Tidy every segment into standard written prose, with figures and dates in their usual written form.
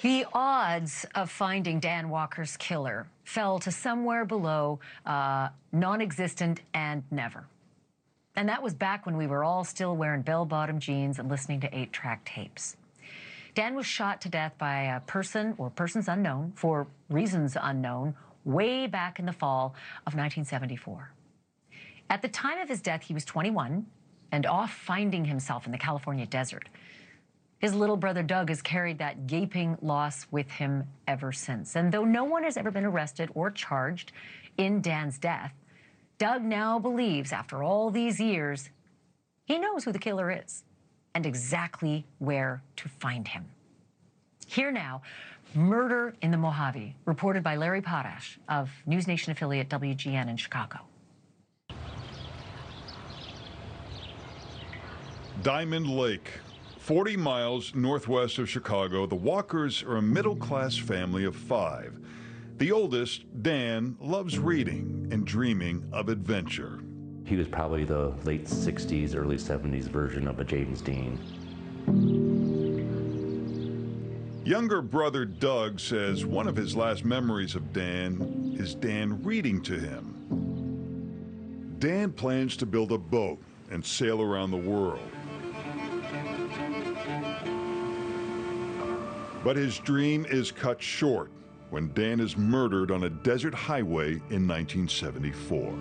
The odds of finding Dan Walker's killer fell to somewhere below non-existent and never. And that was back when we were all still wearing bell-bottom jeans and listening to 8-track tapes. Dan was shot to death by a person or persons unknown for reasons unknown way back in the fall of 1974. At the time of his death, he was 21 and off finding himself in the California desert. His little brother Doug has carried that gaping loss with him ever since. And though no one has ever been arrested or charged in Dan's death, Doug now believes, after all these years, he knows who the killer is and exactly where to find him. Here now, Murder in the Mojave, reported by Larry Potash of NewsNation affiliate WGN in Chicago. Diamond Lake, 40 miles northwest of Chicago. The Walkers are a middle-class family of 5. The oldest, Dan, loves reading and dreaming of adventure. He was probably the late 60s, early 70s version of a James Dean. Younger brother Doug says one of his last memories of Dan is Dan reading to him. Dan plans to build a boat and sail around the world. But his dream is cut short when Dan is murdered on a desert highway in 1974.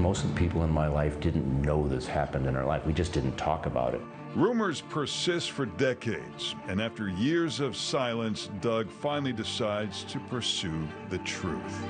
Most of the people in my life didn't know this happened in our life. We just didn't talk about it. Rumors persist for decades, and after years of silence, Doug finally decides to pursue the truth.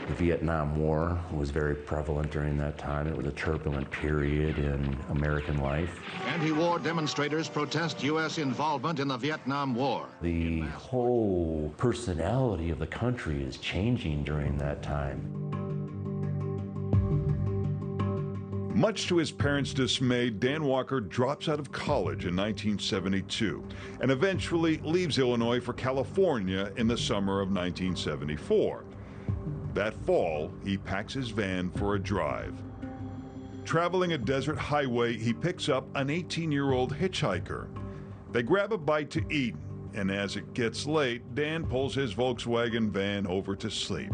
The Vietnam War was very prevalent during that time. It was a turbulent period in American life. Anti-war demonstrators protest U.S. involvement in the Vietnam War. The whole personality of the country is changing during that time. Much to his parents' dismay, Dan Walker drops out of college in 1972 and eventually leaves Illinois for California in the summer of 1974. That fall, he packs his van for a drive. Traveling a desert highway, he picks up an 18-year-old hitchhiker. They grab a bite to eat, and as it gets late, Dan pulls his Volkswagen van over to sleep.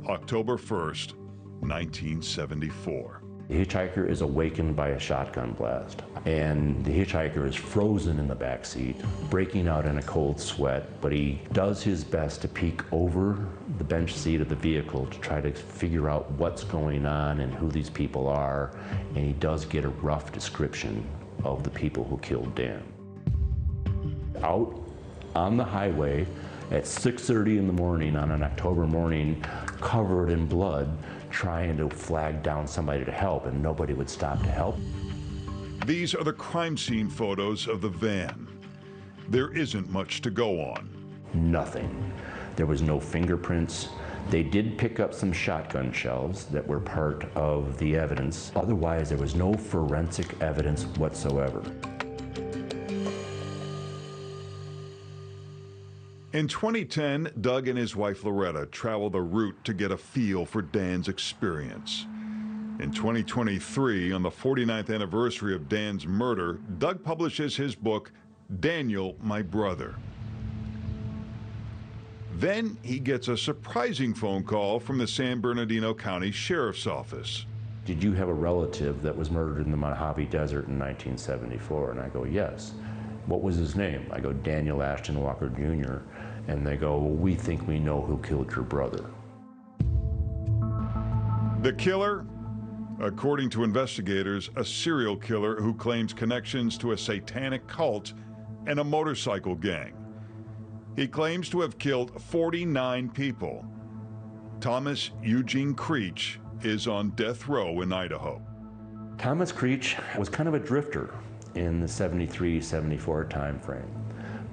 October 1st, 1974. The hitchhiker is awakened by a shotgun blast, and the hitchhiker is frozen in the back seat, breaking out in a cold sweat, but he does his best to peek over the bench seat of the vehicle to try to figure out what's going on and who these people are, and he does get a rough description of the people who killed Dan. Out on the highway at 6:30 in the morning on an October morning, covered in blood, trying to flag down somebody to help, and nobody would stop to help. These are the crime scene photos of the van. There isn't much to go on. Nothing. There was no fingerprints. They did pick up some shotgun shells that were part of the evidence. Otherwise, there was no forensic evidence whatsoever. In 2010, Doug and his wife Loretta traveled the route to get a feel for Dan's experience. In 2023, on the 49th anniversary of Dan's murder, Doug publishes his book, Daniel, My Brother. Then he gets a surprising phone call from the San Bernardino County Sheriff's Office. Did you have a relative that was murdered in the Mojave Desert in 1974? And I go, yes. What was his name? I go, Daniel Ashton Walker Jr. And they go, well, we think we know who killed your brother. The killer? According to investigators, a serial killer who claims connections to a satanic cult and a motorcycle gang. He claims to have killed 49 people. Thomas Eugene Creech is on death row in Idaho. Thomas Creech was kind of a drifter in the 73-74 time frame.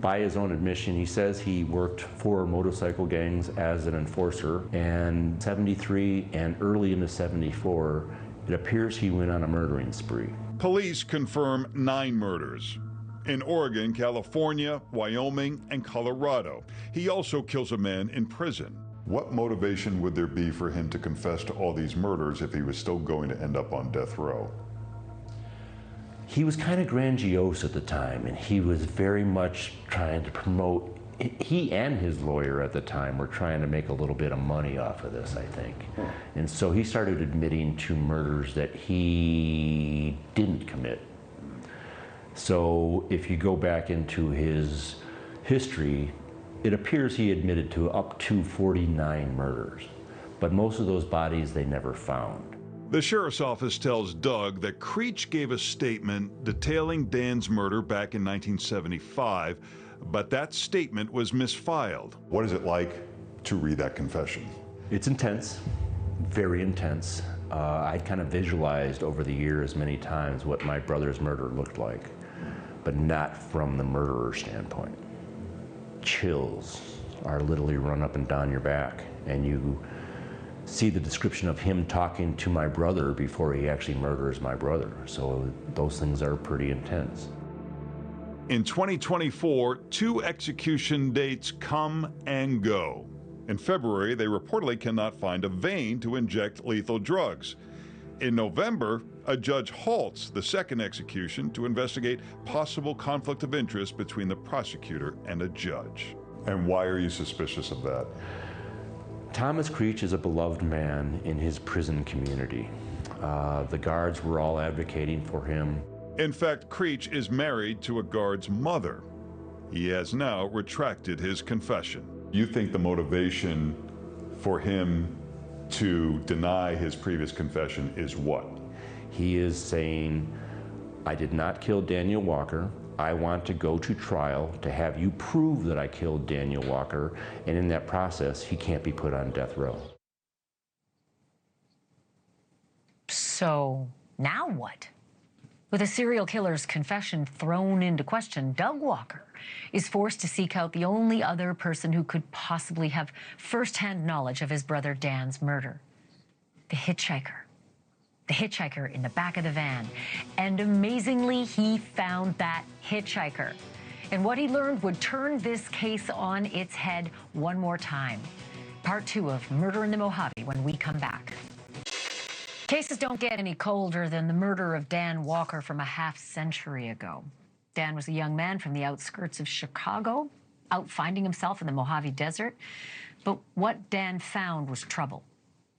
By his own admission, he says he worked for motorcycle gangs as an enforcer, and 73 and early into 74, it appears he went on a murdering spree. Police confirm 9 murders. in Oregon, California, Wyoming, and Colorado. He also kills a man in prison. What motivation would there be for him to confess to all these murders if he was still going to end up on death row? He was kind of grandiose at the time, and he was very much trying to promote. He and his lawyer at the time were trying to make a little bit of money off of this, I think. And so he started admitting to murders that he didn't commit. So if you go back into his history, it appears he admitted to up to 49 murders, but most of those bodies they never found. The sheriff's office tells Doug that Creech gave a statement detailing Dan's murder back in 1975, but that statement was misfiled. What is it like to read that confession? It's intense, very intense. I kind of visualized over the years many times what my brother's murder looked like, but not from the murderer standpoint. Chills are literally run up and down your back, and you see the description of him talking to my brother before he actually murders my brother. So those things are pretty intense. In 2024, 2 execution dates come and go. In February, they reportedly cannot find a vein to inject lethal drugs. In November, a judge halts the second execution to investigate possible conflict of interest between the prosecutor and a judge. And why are you suspicious of that? Thomas Creech is a beloved man in his prison community. The guards were all advocating for him. In fact, Creech is married to a guard's mother. He has now retracted his confession. You think the motivation for him to deny his previous confession is what? He is saying, I did not kill Daniel Walker. I want to go to trial to have you prove that I killed Daniel Walker, and in that process, he can't be put on death row. So now what? With a serial killer's confession thrown into question, Doug Walker is forced to seek out the only other person who could possibly have firsthand knowledge of his brother Dan's murder. The hitchhiker. The hitchhiker in the back of the van. And amazingly, he found that hitchhiker. And what he learned would turn this case on its head one more time. Part 2 of Murder in the Mojave when we come back. Cases don't get any colder than the murder of Dan Walker from a half-century ago. Dan was a young man from the outskirts of Chicago, out finding himself in the Mojave Desert. But what Dan found was trouble.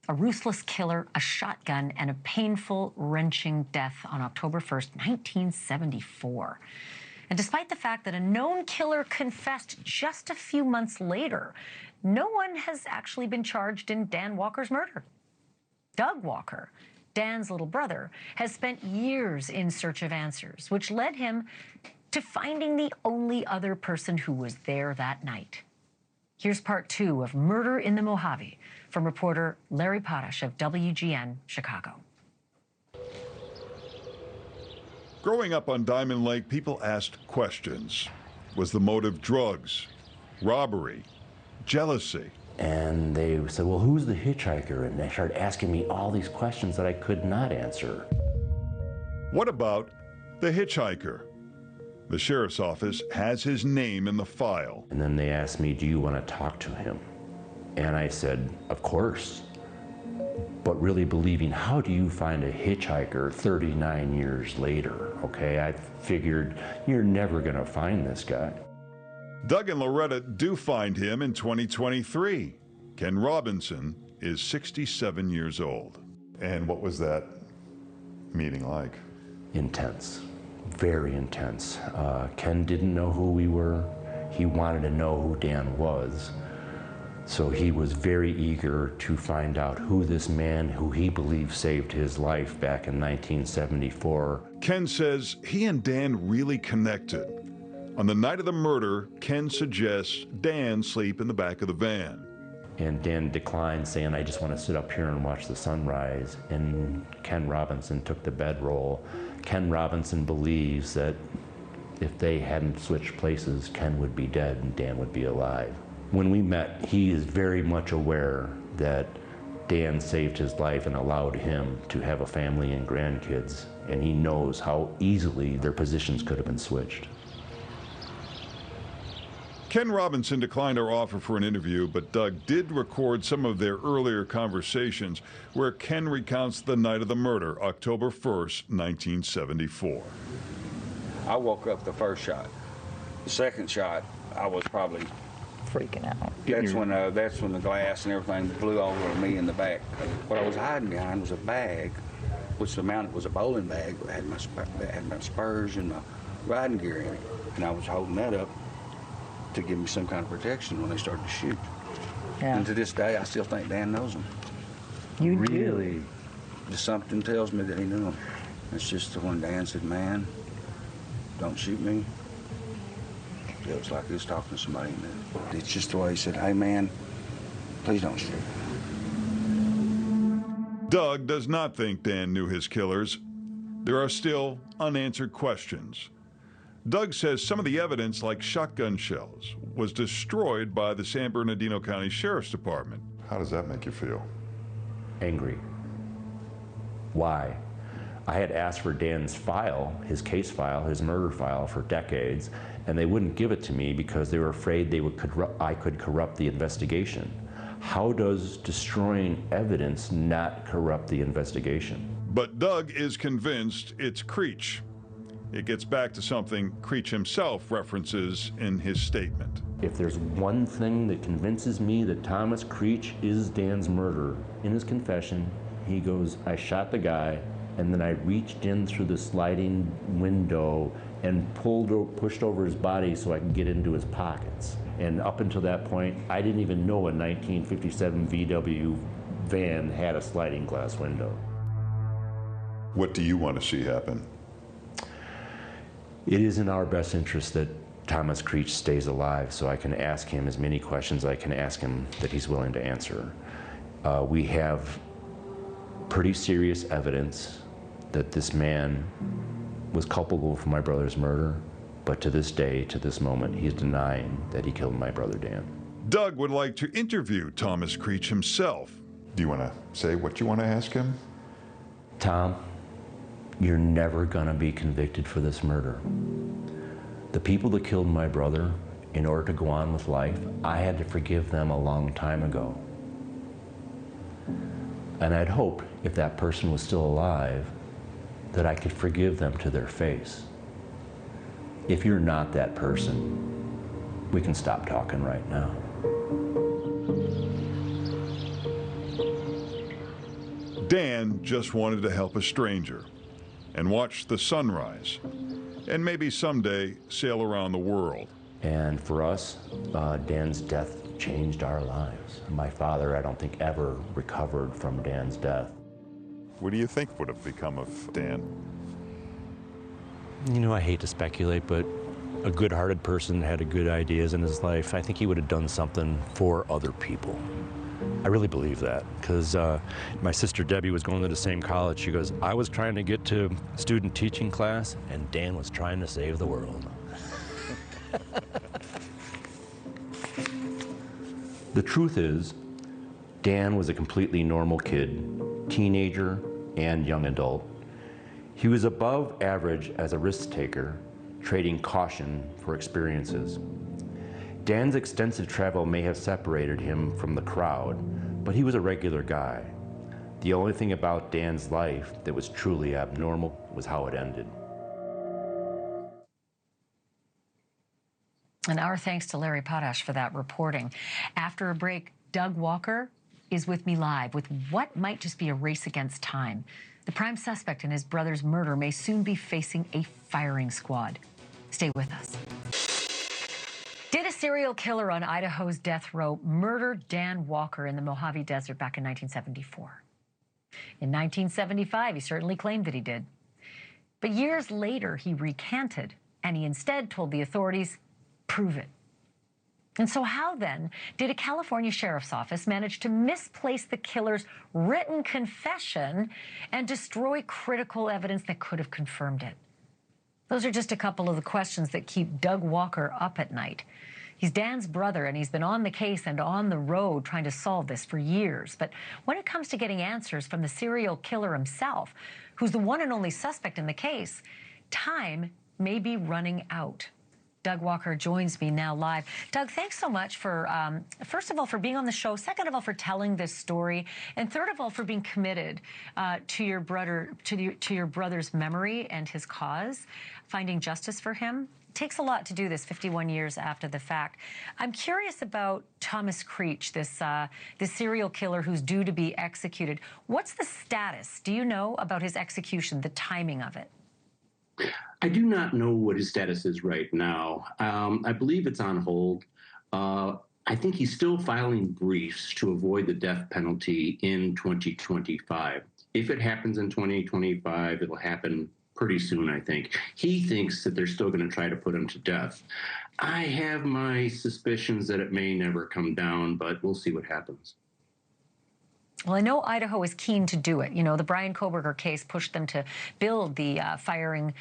A ruthless killer, a shotgun, and a painful, wrenching death on October 1st, 1974. And despite the fact that a known killer confessed just a few months later, no one has actually been charged in Dan Walker's murder. Doug Walker, Dan's little brother, has spent years in search of answers, which led him to finding the only other person who was there that night. Here's part 2 of Murder in the Mojave from reporter Larry Potash of WGN Chicago. Growing up on Diamond Lake, people asked questions. Was the motive drugs, robbery, jealousy? And they said, well, who's the hitchhiker? And they started asking me all these questions that I could not answer. What about the hitchhiker? The sheriff's office has his name in the file. And then they asked me, do you want to talk to him? And I said, of course. But really believing, how do you find a hitchhiker 39 years later? Okay, I figured you're never going to find this guy. Doug and Loretta do find him in 2023. Ken Robinson is 67 years old. And what was that meeting like? Intense, very intense. Ken didn't know who we were. He wanted to know who Dan was. So he was very eager to find out who this man who he believed saved his life back in 1974. Ken says he and Dan really connected. On the night of the murder, Ken suggests Dan sleep in the back of the van. And Dan declined, saying, I just want to sit up here and watch the sunrise. And Ken Robinson took the bedroll. Ken Robinson believes that if they hadn't switched places, Ken would be dead and Dan would be alive. When we met, he is very much aware that Dan saved his life and allowed him to have a family and grandkids. And he knows how easily their positions could have been switched. Ken Robinson declined our offer for an interview, but Doug did record some of their earlier conversations where Ken recounts the night of the murder, October 1st, 1974. I woke up the first shot. The second shot, I was probably freaking out. That's when the glass and everything flew over me in the back. What I was hiding behind was a bag, which the mounted was a bowling bag that had my spurs and my riding gear in it. And I was holding that up to give me some kind of protection when they started to shoot. Yeah. And to this day, I still think Dan knows him. You Really? do? Just something tells me that he knew him. It's just when Dan said, "Man, don't shoot me." It was like he was talking to somebody he knew. It's just the way he said, "Hey, man, please don't shoot." Doug does not think Dan knew his killers. There are still unanswered questions. Doug says some of the evidence, like shotgun shells, was destroyed by the San Bernardino County Sheriff's Department. How does that make you feel? Angry. Why? I had asked for Dan's file, his case file, his murder file for decades, and they wouldn't give it to me because they were afraid I could corrupt the investigation. How does destroying evidence not corrupt the investigation? But Doug is convinced it's Creech. It gets back to something Creech himself references in his statement. If there's one thing that convinces me that Thomas Creech is Dan's murderer, in his confession, he goes, "I shot the guy, and then I reached in through the sliding window and pushed over his body so I could get into his pockets." And up until that point, I didn't even know a 1957 VW van had a sliding glass window. What do you want to see happen? It is in our best interest that Thomas Creech stays alive so I can ask him as many questions I can ask him that he's willing to answer. We have pretty serious evidence that this man was culpable for my brother's murder, but to this day, to this moment, he's denying that he killed my brother Dan. Doug would like to interview Thomas Creech himself. Do you want to say what you want to ask him? Tom, you're never gonna be convicted for this murder. The people that killed my brother, in order to go on with life, I had to forgive them a long time ago. And I'd hope, if that person was still alive, that I could forgive them to their face. If you're not that person, we can stop talking right now. Dan just wanted to help a stranger and watch the sunrise, and maybe someday sail around the world. And for us, Dan's death changed our lives. My father, I don't think, ever recovered from Dan's death. What do you think would have become of Dan? You know, I hate to speculate, but a good-hearted person had good ideas in his life. I think he would have done something for other people. I really believe that, because my sister Debbie was going to the same college. She goes, "I was trying to get to student teaching class, and Dan was trying to save the world." The truth is, Dan was a completely normal kid, teenager and young adult. He was above average as a risk taker, trading caution for experiences. Dan's extensive travel may have separated him from the crowd, but he was a regular guy. The only thing about Dan's life that was truly abnormal was how it ended. And our thanks to Larry Potash for that reporting. After a break, Doug Walker is with me live with what might just be a race against time. The prime suspect in his brother's murder may soon be facing a firing squad. Stay with us. Did a serial killer on Idaho's death row murder Dan Walker in the Mojave Desert back in 1974? In 1975, he certainly claimed that he did. But years later, he recanted, and he instead told the authorities, "Prove it." And so how then did a California sheriff's office manage to misplace the killer's written confession and destroy critical evidence that could have confirmed it? Those are just a couple of the questions that keep Doug Walker up at night. He's Dan's brother, and he's been on the case and on the road trying to solve this for years. But when it comes to getting answers from the serial killer himself, who's the one and only suspect in the case, time may be running out. Doug Walker joins me now live. Doug, thanks so much for, first of all, for being on the show. Second of all, for telling this story, and third of all, for being committed to your brother, to your brother's memory and his cause, finding justice for him. It takes a lot to do this 51 years after the fact. I'm curious about Thomas Creech, this serial killer who's due to be executed. What's the status? Do you know about his execution, the timing of it? I do not know what his status is right now. I believe it's on hold. I think he's still filing briefs to avoid the death penalty in 2025. If it happens in 2025, it'll happen pretty soon, I think. He thinks that they're still going to try to put him to death. I have my suspicions that it may never come down, but we'll see what happens. Well, I know Idaho is keen to do it. You know, the Brian Koberger case pushed them to build the firing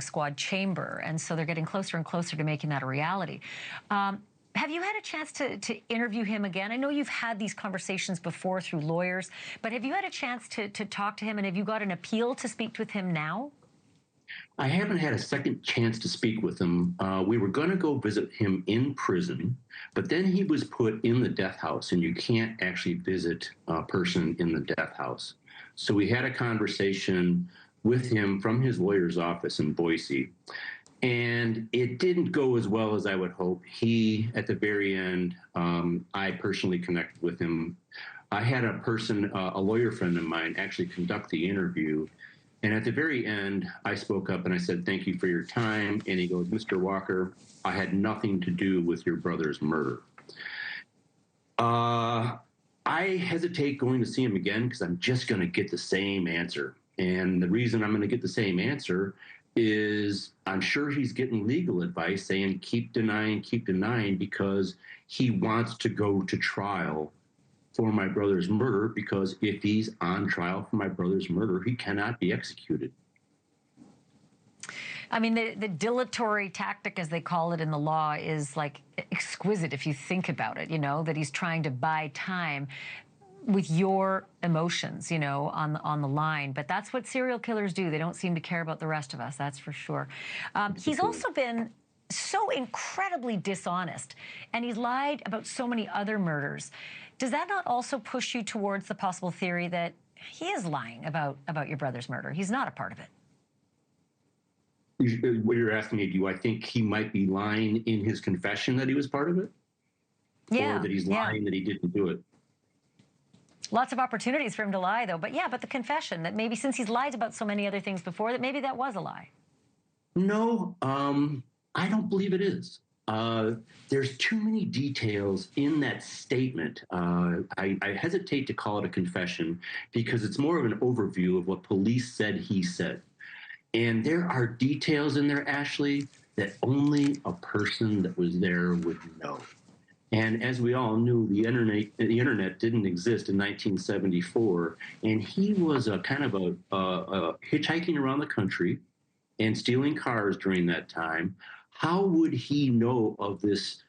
squad chamber, and so they're getting closer and closer to making that a reality. Have you had a chance to interview him again? I know you've had these conversations before through lawyers, but have you had a chance to talk to him, and have you got an appeal to speak with him now? I haven't had a second chance to speak with him. We were going to go visit him in prison, but then he was put in the death house, and you can't actually visit a person in the death house. So we had a conversation with him from his lawyer's office in Boise, and it didn't go as well as I would hope. He, at the very end, I personally connected with him. I had a lawyer friend of mine, actually conduct the interview. And at the very end, I spoke up and I said, "Thank you for your time." And he goes, "Mr. Walker, I had nothing to do with your brother's murder." I hesitate going to see him again because I'm just going to get the same answer. And the reason I'm going to get the same answer is I'm sure he's getting legal advice saying, keep denying, because he wants to go to trial for my brother's murder, because if he's on trial for my brother's murder, he cannot be executed. I mean, the dilatory tactic, as they call it in the law, is like exquisite if you think about it, you know, that he's trying to buy time with your emotions, you know, on the line. But that's what serial killers do. They don't seem to care about the rest of us, that's for sure. He's also been so incredibly dishonest, and he's lied about so many other murders. Does that not also push you towards the possible theory that he is lying about your brother's murder? He's not a part of it. What you're asking me, do I think he might be lying in his confession that he was part of it? Yeah. Or that he's lying that he didn't do it? Lots of opportunities for him to lie, though. But yeah, but the confession, that maybe since he's lied about so many other things before, that maybe that was a lie. No, I don't believe it is. There's too many details in that statement. I hesitate to call it a confession because it's more of an overview of what police said he said. And there are details in there, Ashleigh, that only a person that was there would know. And as we all knew, the internet didn't exist in 1974, and he was a kind of a hitchhiking around the country and stealing cars during that time. How would he know of this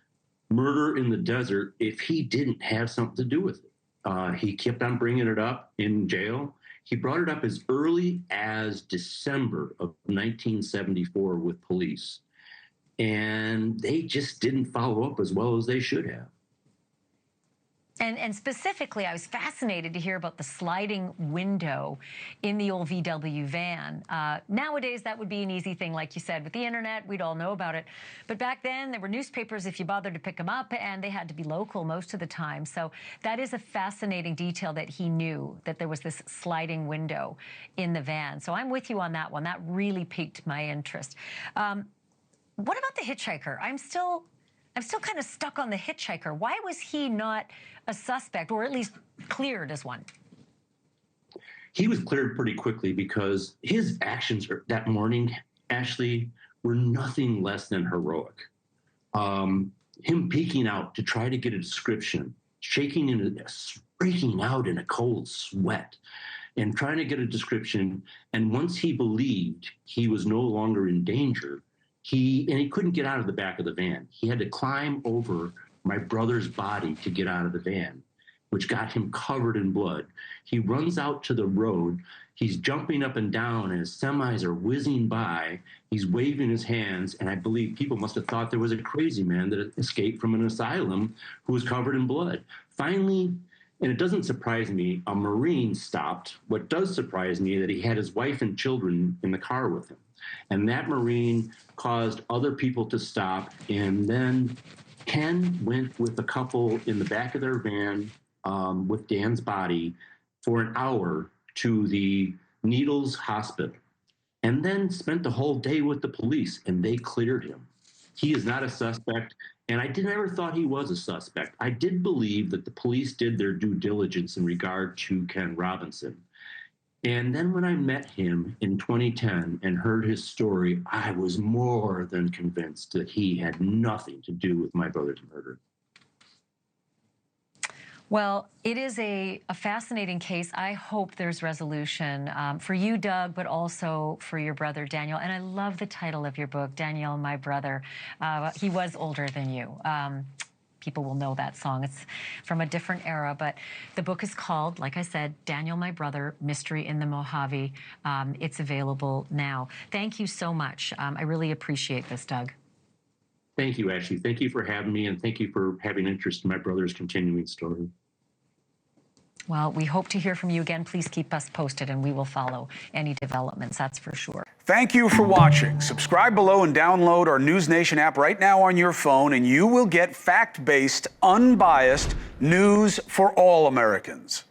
murder in the desert if he didn't have something to do with it? He kept on bringing it up in jail. He brought it up as early as December of 1974 with police, and they just didn't follow up as well as they should have. And specifically, I was fascinated to hear about the sliding window in the old VW van. Nowadays, that would be an easy thing, like you said. With the internet, we'd all know about it. But back then, there were newspapers if you bothered to pick them up, and they had to be local most of the time. So that is a fascinating detail that he knew, that there was this sliding window in the van. So I'm with you on that one. That really piqued my interest. What about the hitchhiker? I'm still kind of stuck on the hitchhiker. Why was he not a suspect, or at least cleared as one? He was cleared pretty quickly because his actions that morning, Ashleigh, were nothing less than heroic. Him peeking out to try to get a description, breaking out in a cold sweat, and trying to get a description. And once he believed he was no longer in danger, he couldn't get out of the back of the van. He had to climb over my brother's body to get out of the van, which got him covered in blood. He runs out to the road. He's jumping up and down as semis are whizzing by. He's waving his hands, and I believe people must have thought there was a crazy man that escaped from an asylum who was covered in blood. Finally, and it doesn't surprise me, a Marine stopped. What does surprise me is that he had his wife and children in the car with him. And that Marine caused other people to stop, and then Ken went with a couple in the back of their van with Dan's body for an hour to the Needles Hospital, and then spent the whole day with the police, and they cleared him. He is not a suspect, and I never thought he was a suspect. I did believe that the police did their due diligence in regard to Ken Robinson. And then when I met him in 2010 and heard his story, I was more than convinced that he had nothing to do with my brother's murder. Well, it is a fascinating case. I hope there's resolution for you, Doug, but also for your brother, Daniel. And I love the title of your book, Daniel, My Brother. He was older than you. People will know that song. It's from a different era, but the book is called, like I said, Daniel, My Brother, Mystery in the Mojave. It's available now. Thank you so much. I really appreciate this, Doug. Thank you, Ashley. Thank you for having me, and thank you for having interest in my brother's continuing story. Well, we hope to hear from you again. Please keep us posted, and we will follow any developments, that's for sure. Thank you for watching. Subscribe below and download our NewsNation app right now on your phone, and you will get fact-based, unbiased news for all Americans.